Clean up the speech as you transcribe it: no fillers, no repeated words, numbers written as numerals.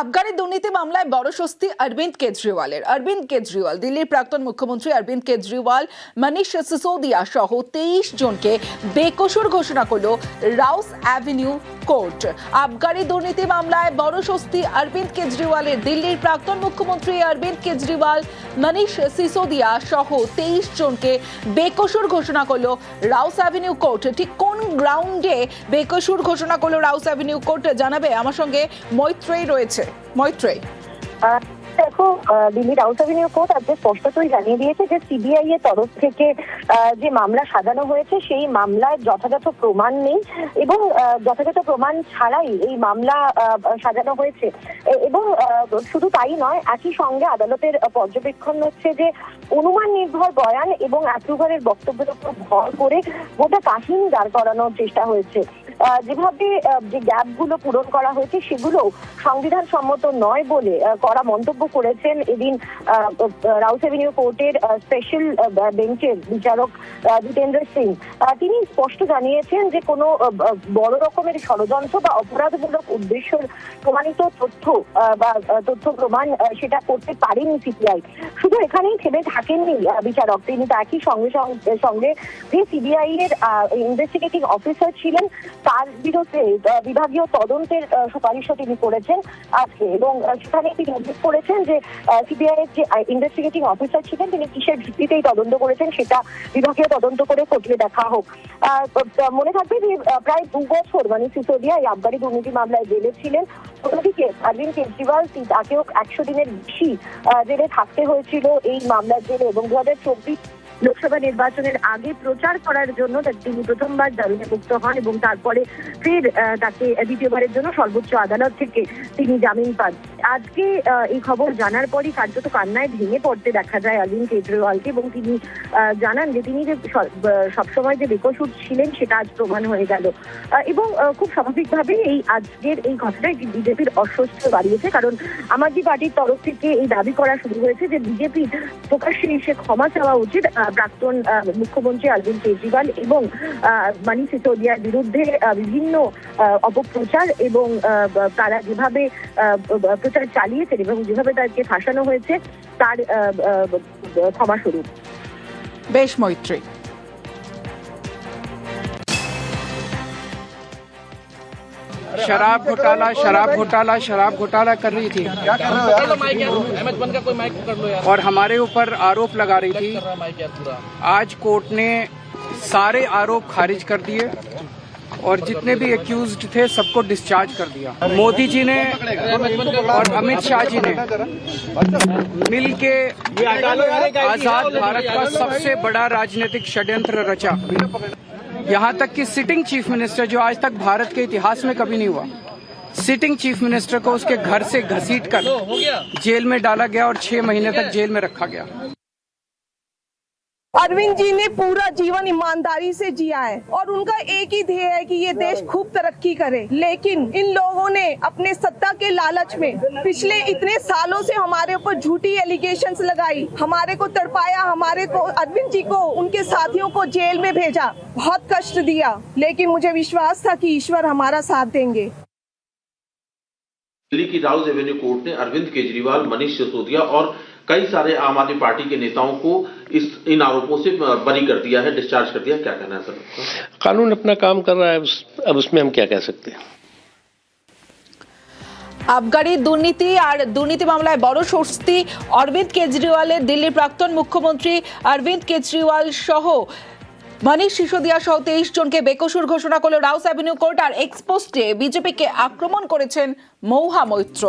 আবগারি দুর্নীতি মামলায় বড় স্বস্তি অরবিন্দ কেজরিওয়াল দিল্লির প্রাক্তন মুখ্যমন্ত্রী অরবিন্দ কেজরিওয়াল, মনীষ সিসোদিয়া সহ 23 জনকে বেকসুর ঘোষণা করল রাউস অ্যাভিনিউ কোর্ট। আবগারি দুর্নীতি মামলায় বড় স্বস্তি অরবিন্দ কেজরিওয়ালের। দিল্লির প্রাক্তন মুখ্যমন্ত্রী অরবিন্দ কেজরিওয়াল, মনীষ সিসোদিয়া সহ 23 জনকে বেকসুর ঘোষণা করল রাউস অ্যাভিনিউ কোর্ট। ঠিক কোন গ্রাউন্ডে বেকসুর ঘোষণা করল রাউস অ্যাভিনিউ কোর্ট জানাবে আমার সঙ্গে মৈত্রেয়ী রয়েছে। মৈত্রেয়ী, দেখো, দিল্লি রাউস অ্যাভিনিউ কোর্ট আজকে স্পষ্টতই জানিয়ে দিয়েছে যে সিবিআই এর তরফ থেকে যে মামলা সাজানো হয়েছে সেই মামলায় যথাযথ প্রমাণ নেই এবং যথাযথ প্রমাণ ছাড়াই এই মামলা সাজানো হয়েছে। এবং শুধু তাই নয়, একই সঙ্গে আদালতের পর্যবেক্ষণ হচ্ছে যে অনুমান নির্ভর বয়ান এবং অ্যাপ্রুভারের বক্তব্যের উপর ভর করে গোটা কাহিনী দাঁড় করানোর চেষ্টা হয়েছে। যেভাবে যে গ্যাপগুলো পূরণ করা হয়েছে সেগুলো সংবিধান সম্মত নয় বলে কড়া মন্তব্য করেছেন এদিন রাউস অ্যাভিনিউ কোর্টের স্পেশাল বেঞ্চের বিচারক জিতেন্দ্র সিং। তিনি স্পষ্ট জানিয়েছেন যে কোনো বড় রকমের ষড়যন্ত্র বা অপরাধমূলক উদ্দেশ্য প্রমাণিত তথ্য বা তথ্য প্রমাণ সেটা করতে পারেনি সিবিআই। শুধু এখানেই থেমে থাকেননি বিচারক, তিনি তো একই সঙ্গে যে সিবিআই এর ইনভেস্টিগেটিং অফিসার ছিলেন তার বিরুদ্ধে বিভাগীয় তদন্তের সুপারিশও তিনি করেছেন আজকে। এবং সেখানে তিনি উল্লেখ করেছেন যে সিবিআই এর যে ইনভেস্টিগেটিং অফিসার ছিলেন তিনি কিসের ভিত্তিতেই তদন্ত করেছেন সেটা বিভাগীয় তদন্ত করে খতিয়ে দেখা হোক। মনে থাকবে যে প্রায় 2 বছর মানে সিসোদিয়া এই আবগারি দুর্নীতি মামলায় জেলে ছিলেন। অন্যদিকে অরবিন্দ কেজরিওয়াল তাকেও 100 দিনের বেশি জেলে থাকতে হয়েছিল এই মামলার জেলে। এবং 2024 লোকসভা নির্বাচনের আগে প্রচার করার জন্য তিনি প্রথমবার জামিনে মুক্ত হন এবং তারপরে ফের তাকে দ্বিতীয়বারের জন্য সর্বোচ্চ আদালত থেকে তিনি জামিন পান। আজকে এই খবর জানার পরই কার্যত কান্নায় ভেঙে পড়তে দেখা যায় অরবিন্দ কেজরিওয়ালকে এবং তিনি জানান যে তিনি যে সবসময় যে বেকসুর ছিলেন সেটা আজ প্রমাণ হয়ে গেল। এবং খুব স্বাভাবিকভাবে এই আজকের এই ঘটনায় বিজেপির অস্বস্তি বাড়িয়েছে, কারণ আম আদমি পার্টির তরফ থেকে এই দাবি করা শুরু হয়েছে যে বিজেপির প্রকাশ্যে এসে ক্ষমা চাওয়া উচিত প্রাক্তন মুখ্যমন্ত্রী অরবিন্দ কেজরিওয়াল এবং মনীষ সিসোদিয়ার বিরুদ্ধে বিভিন্ন অপপ্রচার এবং তারা যেভাবে প্রচার চালিয়েছেন এবং যেভাবে তাকে ফাঁসানো হয়েছে তার ক্ষমা স্বরূপ। বেশ মৈত্রী, शराब घोटाला कर रही थी और हमारे ऊपर आरोप लगा रही थी। आज कोर्ट ने सारे आरोप खारिज कर दिए और जितने भी एक्यूज्ड थे सबको डिस्चार्ज कर दिया। मोदी जी ने और अमित शाह जी ने मिल के आजाद भारत का सबसे बड़ा राजनीतिक षड्यंत्र रचा। यहाँ तक कि सिटिंग चीफ मिनिस्टर, जो आज तक भारत के इतिहास में कभी नहीं हुआ, सिटिंग चीफ मिनिस्टर को उसके घर से घसीटकर जेल में डाला गया और 6 महीने तक जेल में रखा गया। अरविंद जी ने पूरा जीवन ईमानदारी से जिया है और उनका एक ही ध्येय है कि ये देश खूब तरक्की करे। लेकिन इन लोगों ने अपने सत्ता के लालच में पिछले इतने सालों से हमारे ऊपर झूठी एलिगेशंस लगाई, हमारे को तड़पाया, हमारे को अरविंद जी को उनके साथियों को जेल में भेजा, बहुत कष्ट दिया। लेकिन मुझे विश्वास था कि ईश्वर हमारा साथ देंगे। दिल्ली की राउस एवेन्यू कोर्ट ने अरविंद केजरीवाल, मनीष सिसोदिया और कई सारे आम आदमी पार्टी के नेताओं को इन आरोपों से बरी कर दिया है, डिस्चार्ज कर दिया। क्या कहना है सर? कानून अपना काम कर रहा है, अब उसमें हम क्या कह सकते हैं। আবগারি দুর্নীতি আর দুর্নীতি মামলায় বড় স্বস্তি অরবিন্দ কেজরিওয়ালের। দিল্লির প্রাক্তন মুখ্যমন্ত্রী অরবিন্দ কেজরিওয়াল সহ মনীষ সিসোদিয়া সহ 23 জনকে বেকসুর ঘোষণা করল রাউস অ্যাভিনিউ কোর্ট। আর এক্সপোস্টে বিজেপিকে আক্রমণ করেছেন মৌহা মৈত্র।